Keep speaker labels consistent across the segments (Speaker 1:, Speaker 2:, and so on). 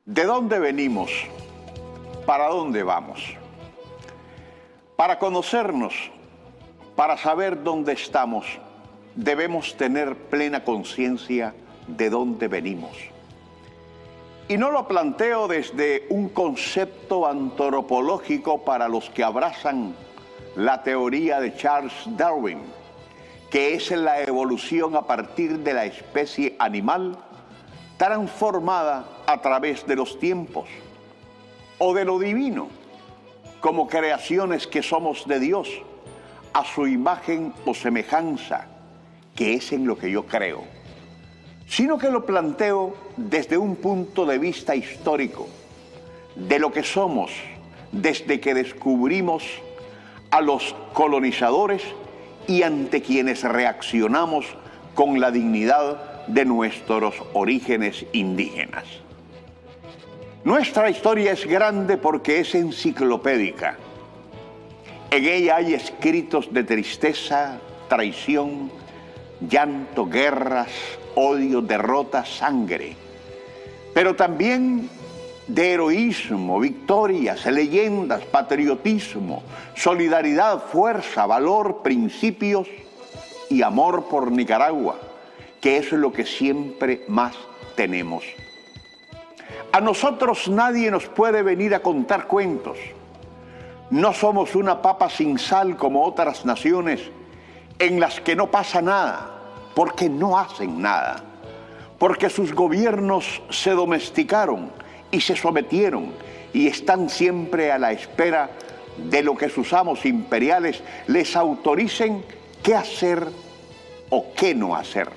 Speaker 1: ¿De dónde venimos? ¿Para dónde vamos? Para conocernos, para saber dónde estamos, debemos tener plena conciencia de dónde venimos. Y no lo planteo desde un concepto antropológico para los que abrazan la teoría de Charles Darwin, que es la evolución a partir de la especie animal transformada a través de los tiempos, o de lo divino, como creaciones que somos de Dios, a su imagen o semejanza, que es en lo que yo creo, sino que lo planteo desde un punto de vista histórico, de lo que somos desde que descubrimos a los colonizadores y ante quienes reaccionamos con la dignidad de nuestros orígenes indígenas. Nuestra historia es grande porque es enciclopédica. En ella hay escritos de tristeza, traición, llanto, guerras, odio, derrota, sangre, pero también de heroísmo, victorias, leyendas, patriotismo, solidaridad, fuerza, valor, principios y amor por Nicaragua, que es lo que siempre más tenemos. A nosotros nadie nos puede venir a contar cuentos. No somos una papa sin sal como otras naciones en las que no pasa nada, porque no hacen nada, porque sus gobiernos se domesticaron y se sometieron y están siempre a la espera de lo que sus amos imperiales les autoricen qué hacer o qué no hacer.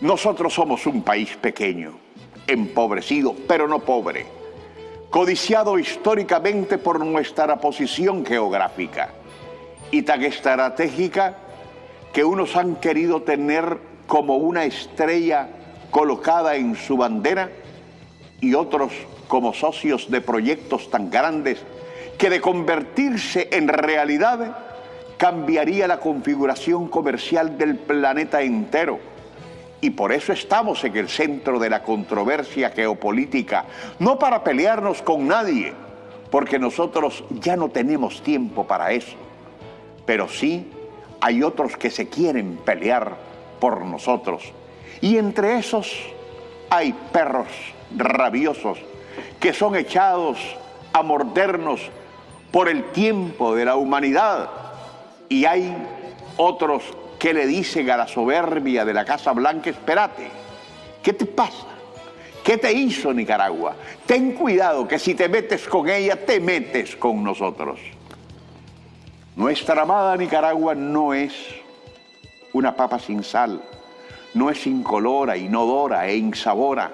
Speaker 1: Nosotros somos un país pequeño, empobrecido, pero no pobre, codiciado históricamente por nuestra posición geográfica y tan estratégica que unos han querido tener como una estrella colocada en su bandera y otros como socios de proyectos tan grandes que de convertirse en realidad cambiaría la configuración comercial del planeta entero. Y por eso estamos en el centro de la controversia geopolítica, no para pelearnos con nadie, porque nosotros ya no tenemos tiempo para eso, pero sí hay otros que se quieren pelear por nosotros. Y entre esos hay perros rabiosos que son echados a mordernos por el tiempo de la humanidad. Y hay otros que le dicen a la soberbia de la Casa Blanca: espérate, ¿qué te pasa? ¿Qué te hizo Nicaragua? Ten cuidado que si te metes con ella, te metes con nosotros. Nuestra amada Nicaragua no es una papa sin sal, no es incolora, inodora e insabora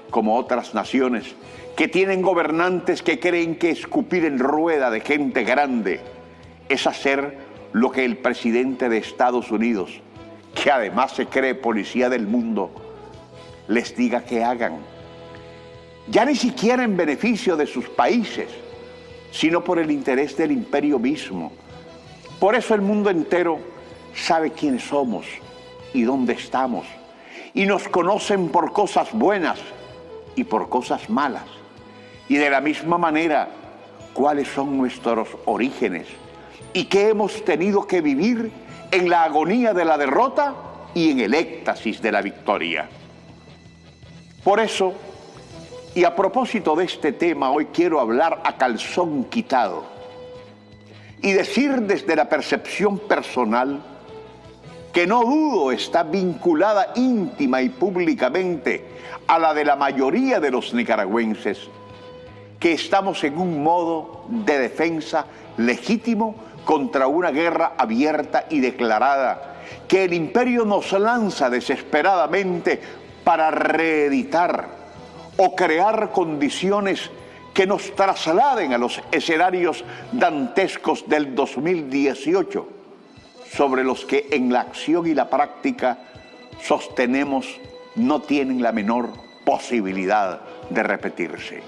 Speaker 1: como otras naciones que tienen gobernantes que creen que escupir en rueda de gente grande es hacer lo que el presidente de Estados Unidos, que además se cree policía del mundo, les diga que hagan. Ya ni siquiera en beneficio de sus países, sino por el interés del imperio mismo. Por eso el mundo entero sabe quiénes somos y dónde estamos, y nos conocen por cosas buenas y por cosas malas. Y de la misma manera, cuáles son nuestros orígenes y qué hemos tenido que vivir en la agonía de la derrota y en el éxtasis de la victoria. Por eso, y a propósito de este tema, hoy quiero hablar a calzón quitado y decir desde la percepción personal que no dudo está vinculada íntima y públicamente a la de la mayoría de los nicaragüenses, que estamos en un modo de defensa legítimo contra una guerra abierta y declarada que el imperio nos lanza desesperadamente para reeditar o crear condiciones que nos trasladen a los escenarios dantescos del 2018, sobre los que en la acción y la práctica sostenemos no tienen la menor posibilidad de repetirse.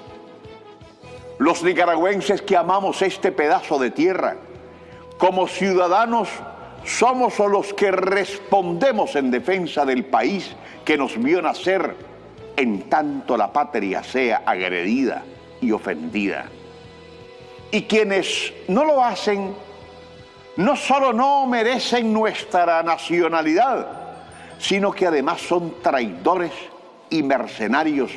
Speaker 1: Los nicaragüenses que amamos este pedazo de tierra, como ciudadanos, somos los que respondemos en defensa del país que nos vio nacer en tanto la patria sea agredida y ofendida. Y quienes no lo hacen, no solo no merecen nuestra nacionalidad, sino que además son traidores y mercenarios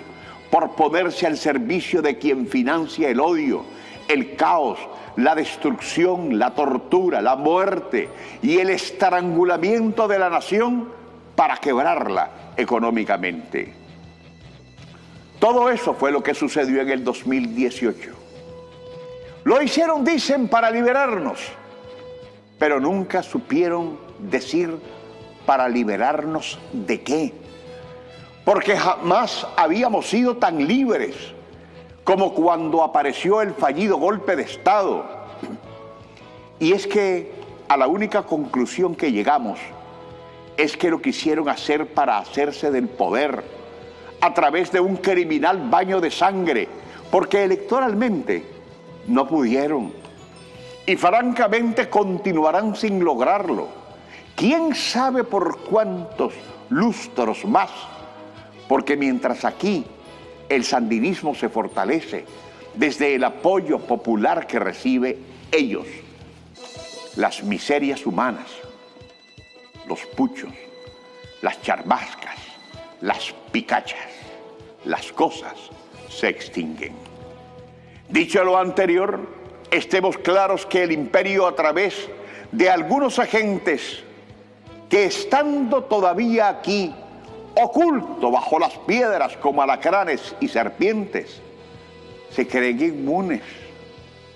Speaker 1: por ponerse al servicio de quien financia el odio, el caos, la destrucción, la tortura, la muerte y el estrangulamiento de la nación para quebrarla económicamente. Todo eso fue lo que sucedió en el 2018. Lo hicieron, dicen, para liberarnos, pero nunca supieron decir para liberarnos de qué. Porque jamás habíamos sido tan libres como cuando apareció el fallido golpe de Estado. Y es que a la única conclusión que llegamos es que lo quisieron hacer para hacerse del poder a través de un criminal baño de sangre, porque electoralmente no pudieron. Y francamente continuarán sin lograrlo. ¿Quién sabe por cuántos lustros más? Porque mientras aquí el sandinismo se fortalece desde el apoyo popular que recibe ellos, las miserias humanas, los puchos, las charbascas, las picachas, las cosas se extinguen. Dicho lo anterior, estemos claros que el imperio, a través de algunos agentes que, estando todavía aquí, oculto bajo las piedras como alacranes y serpientes, se creen inmunes,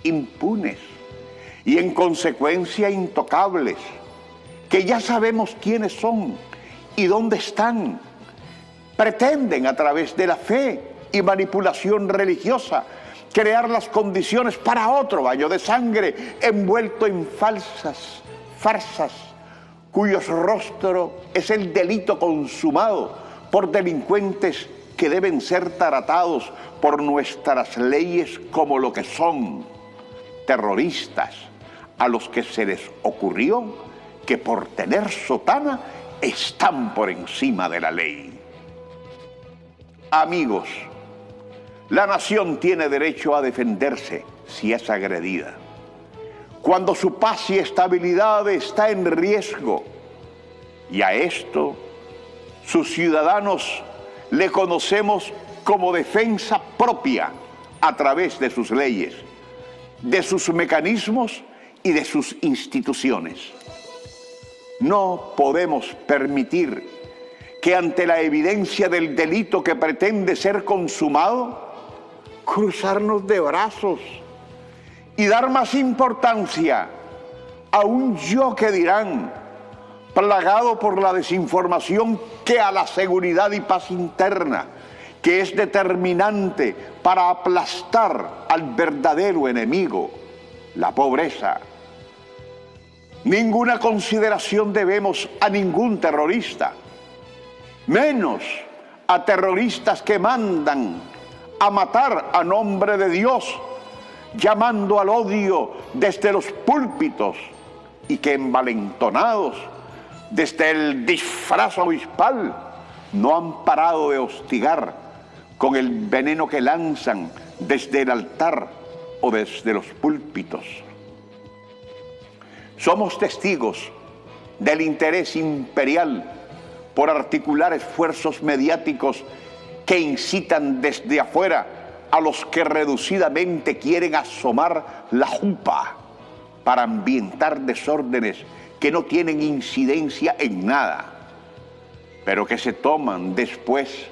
Speaker 1: impunes y en consecuencia intocables, que ya sabemos quiénes son y dónde están. Pretenden, a través de la fe y manipulación religiosa, crear las condiciones para otro baño de sangre envuelto en falsas farsas, cuyo rostro es el delito consumado por delincuentes que deben ser tratados por nuestras leyes como lo que son, terroristas, a los que se les ocurrió que por tener sotana están por encima de la ley. Amigos, la nación tiene derecho a defenderse si es agredida. Cuando su paz y estabilidad está en riesgo, y a esto sus ciudadanos le conocemos como defensa propia a través de sus leyes, de sus mecanismos y de sus instituciones. No podemos permitir que ante la evidencia del delito que pretende ser consumado, cruzarnos de brazos y dar más importancia a un yo que dirán, plagado por la desinformación, que a la seguridad y paz interna, que es determinante para aplastar al verdadero enemigo, la pobreza. Ninguna consideración debemos a ningún terrorista, menos a terroristas que mandan a matar a nombre de Dios, llamando al odio desde los púlpitos, y que envalentonados desde el disfraz obispal no han parado de hostigar con el veneno que lanzan desde el altar o desde los púlpitos. Somos testigos del interés imperial por articular esfuerzos mediáticos que incitan desde afuera a los que reducidamente quieren asomar la jupa para ambientar desórdenes que no tienen incidencia en nada, pero que se toman después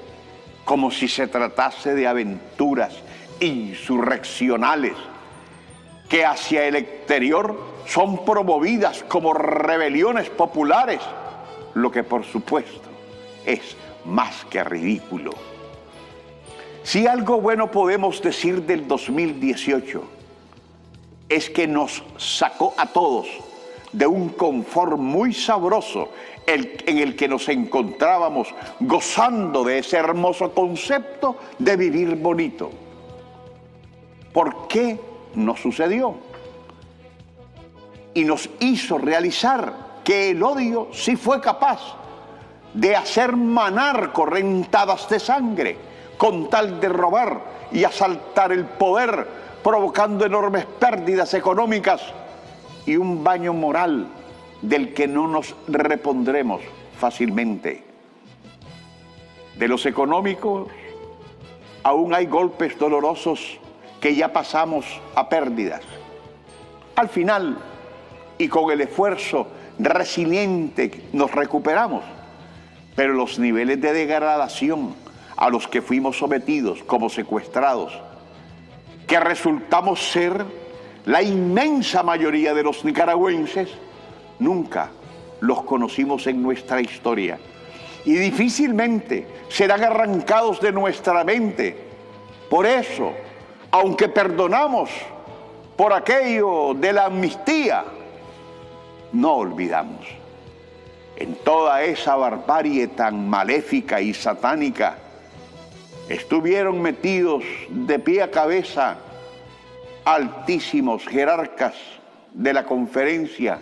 Speaker 1: como si se tratase de aventuras insurreccionales que hacia el exterior son promovidas como rebeliones populares, lo que por supuesto es más que ridículo. Si algo bueno podemos decir del 2018 es que nos sacó a todos de un confort muy sabroso en el que nos encontrábamos gozando de ese hermoso concepto de vivir bonito. ¿Por qué nos sucedió? Y nos hizo realizar que el odio sí fue capaz de hacer manar correntadas de sangre con tal de robar y asaltar el poder, provocando enormes pérdidas económicas y un baño moral del que no nos repondremos fácilmente. De los económicos, aún hay golpes dolorosos que ya pasamos a pérdidas. Al final, y con el esfuerzo resiliente, nos recuperamos, pero los niveles de degradación a los que fuimos sometidos como secuestrados, que resultamos ser la inmensa mayoría de los nicaragüenses, nunca los conocimos en nuestra historia y difícilmente serán arrancados de nuestra mente. Por eso, aunque perdonamos por aquello de la amnistía, no olvidamos. En toda esa barbarie tan maléfica y satánica estuvieron metidos de pie a cabeza altísimos jerarcas de la Conferencia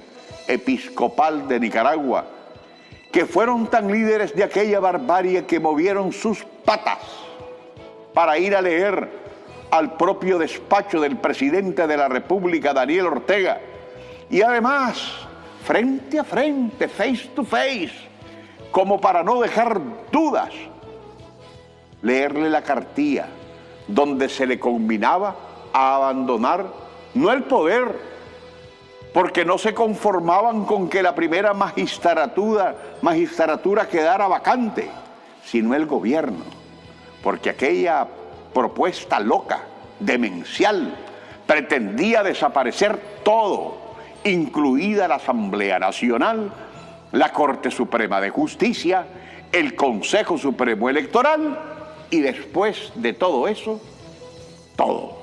Speaker 1: Episcopal de Nicaragua, que fueron tan líderes de aquella barbarie que movieron sus patas para ir a leer al propio despacho del presidente de la República, Daniel Ortega, y además frente a frente, face to face, como para no dejar dudas, leerle la cartilla donde se le combinaba a abandonar no el poder, porque no se conformaban con que la primera magistratura quedara vacante, sino el gobierno, porque aquella propuesta loca, demencial, pretendía desaparecer todo, incluida la Asamblea Nacional, la Corte Suprema de Justicia, el Consejo Supremo Electoral, y después de todo eso, todo.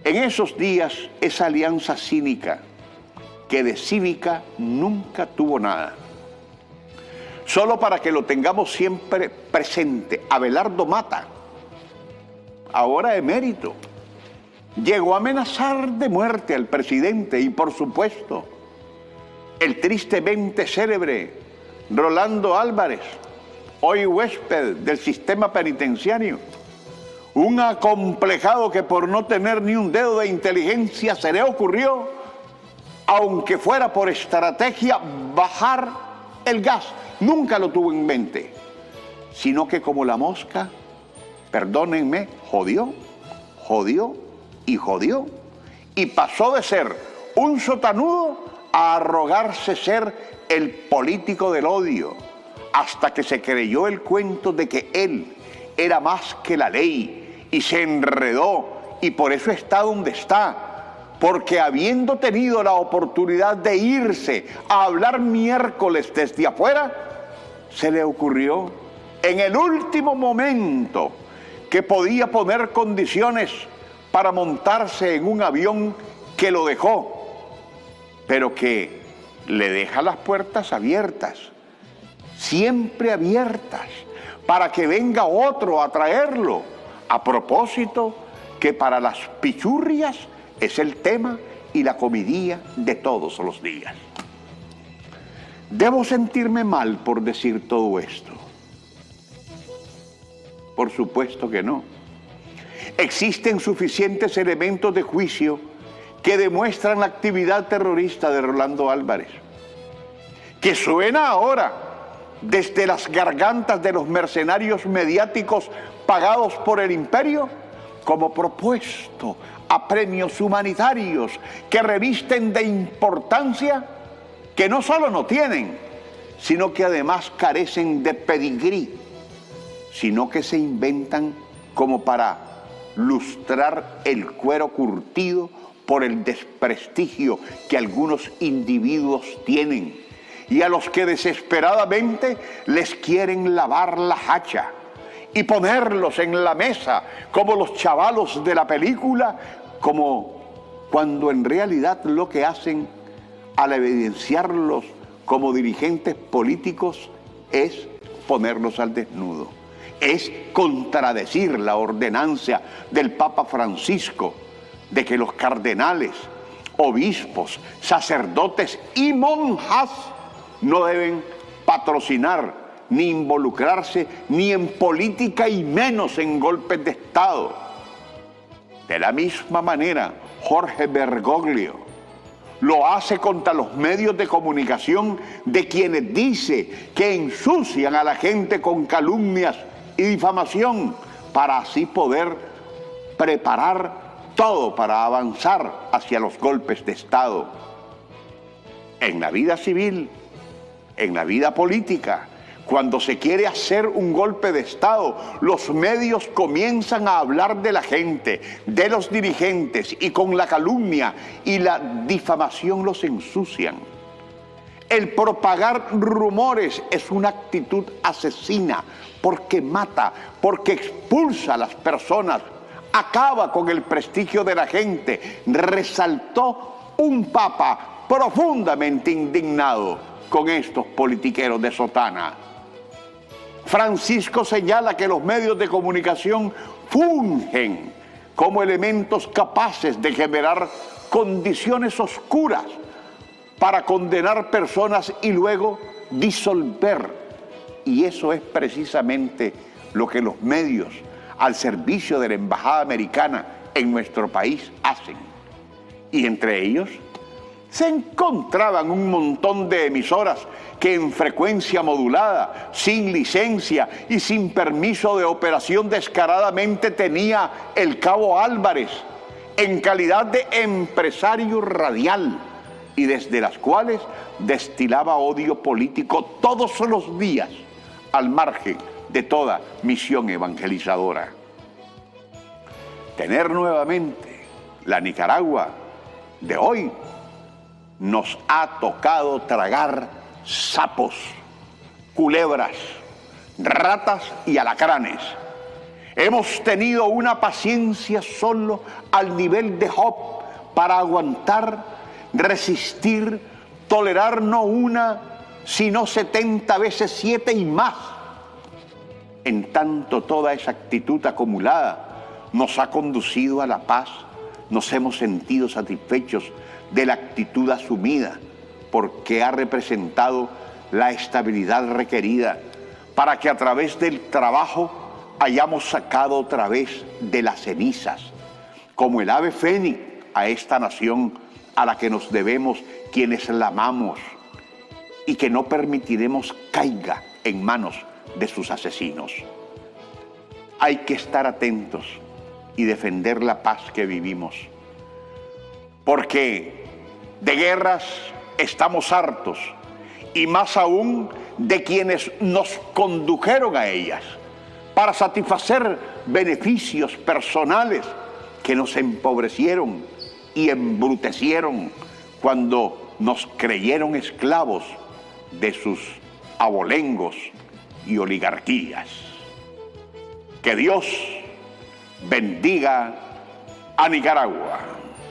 Speaker 1: En esos días, esa alianza cínica, que de cívica nunca tuvo nada. Solo para que lo tengamos siempre presente, Abelardo Mata, ahora emérito, llegó a amenazar de muerte al presidente y, por supuesto, el tristemente célebre Rolando Álvarez, hoy huésped del sistema penitenciario, un acomplejado que por no tener ni un dedo de inteligencia se le ocurrió, aunque fuera por estrategia, bajar el gas. Nunca lo tuvo en mente, sino que como la mosca, perdónenme, jodió y pasó de ser un sotanudo a arrogarse ser el político del odio, hasta que se creyó el cuento de que él era más que la ley y se enredó, y por eso está donde está, porque habiendo tenido la oportunidad de irse a hablar miércoles desde afuera, se le ocurrió en el último momento que podía poner condiciones para montarse en un avión que lo dejó, pero que le deja las puertas abiertas, siempre abiertas, para que venga otro a traerlo. A propósito, que para las pichurrias es el tema y la comidilla de todos los días. ¿Debo sentirme mal por decir todo esto? Por supuesto que no. Existen suficientes elementos de juicio que demuestran la actividad terrorista de Rolando Álvarez, que suena ahora desde las gargantas de los mercenarios mediáticos pagados por el imperio como propuesto a premios humanitarios que revisten de importancia que no solo no tienen, sino que además carecen de pedigrí, sino que se inventan como para lustrar el cuero curtido por el desprestigio que algunos individuos tienen y a los que desesperadamente les quieren lavar la hacha y ponerlos en la mesa como los chavalos de la película, como cuando en realidad lo que hacen al evidenciarlos como dirigentes políticos es ponerlos al desnudo, es contradecir la ordenanza del Papa Francisco de que los cardenales, obispos, sacerdotes y monjas no deben patrocinar, ni involucrarse ni en política y menos en golpes de Estado. De la misma manera, Jorge Bergoglio lo hace contra los medios de comunicación de quienes dice que ensucian a la gente con calumnias y difamación para así poder preparar todo para avanzar hacia los golpes de Estado. En la vida civil, en la vida política, cuando se quiere hacer un golpe de Estado, los medios comienzan a hablar de la gente, de los dirigentes, y con la calumnia y la difamación los ensucian. El propagar rumores es una actitud asesina, porque mata, porque expulsa a las personas, acaba con el prestigio de la gente, resaltó un papa profundamente indignado con estos politiqueros de sotana. Francisco señala que los medios de comunicación fungen como elementos capaces de generar condiciones oscuras para condenar personas y luego disolver. Y eso es precisamente lo que los medios al servicio de la Embajada Americana en nuestro país hacen. Y entre ellos se encontraban un montón de emisoras que en frecuencia modulada, sin licencia y sin permiso de operación descaradamente tenía el Cabo Álvarez en calidad de empresario radial y desde las cuales destilaba odio político todos los días al margen de toda misión evangelizadora. Tener nuevamente la Nicaragua de hoy nos ha tocado tragar sapos, culebras, ratas y alacranes. Hemos tenido una paciencia solo al nivel de Job para aguantar, resistir, tolerar no una, sino 70 veces 7 y más. En tanto, toda esa actitud acumulada nos ha conducido a la paz, nos hemos sentido satisfechos de la actitud asumida, porque ha representado la estabilidad requerida para que a través del trabajo hayamos sacado otra vez de las cenizas, como el ave fénix, a esta nación a la que nos debemos quienes la amamos y que no permitiremos caiga en manos de sus asesinos. Hay que estar atentos y defender la paz que vivimos, porque de guerras estamos hartos, y más aún de quienes nos condujeron a ellas para satisfacer beneficios personales que nos empobrecieron y embrutecieron cuando nos creyeron esclavos de sus abolengos y oligarquías. Que Dios bendiga a Nicaragua.